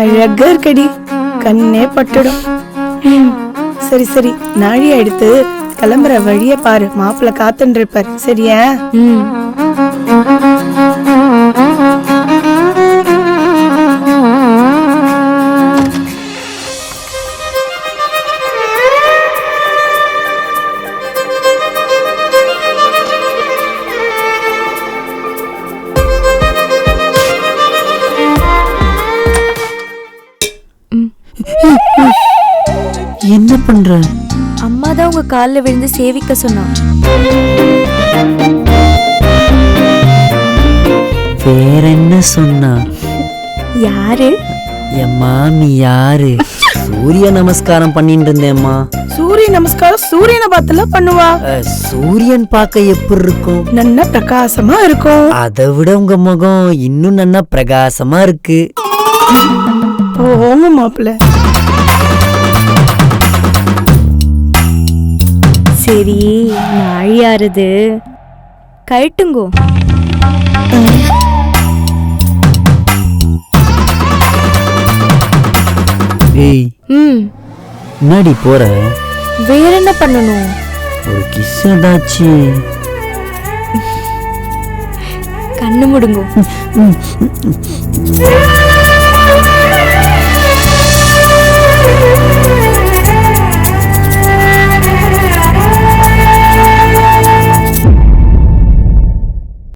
அழகா இருக்கடி, கண்ணே பட்டுடும். சரி சரி, நாழியா எடுத்து கிளம்புற வழிய பாரு, மாப்பிள்ள காத்துன்னு இருப்பார். சரியா? என்ன பண்ற? அம்மா தான் உங்க கால்ல விழுந்து சேவிக்க சொன்னா. வேற என்ன சொன்னா? யாரு? என் மாமி யாரு? சூரிய நமஸ்காரம் பண்ணிட்டு இருந்தேம்மா. சூரிய நமஸ்காரம் சூரியனை பார்த்துலாம் பண்ணுவா? சூரியன் பார்க்க எப்படி இருக்கும்? நல்லா பிரகாசமா இருக்கும். அதை விட உங்க முகம் இன்னும் நல்லா பிரகாசமா இருக்கு. போங்க மாப்பிள்ள. சரி, நாழியாருது கழட்டுங்கோ. ஏய், முன்னாடி போற? வேற என்ன பண்ணணும்? ஒரு கிஸ் ஏதாச்சு. கண்ணு முடுங்கோ.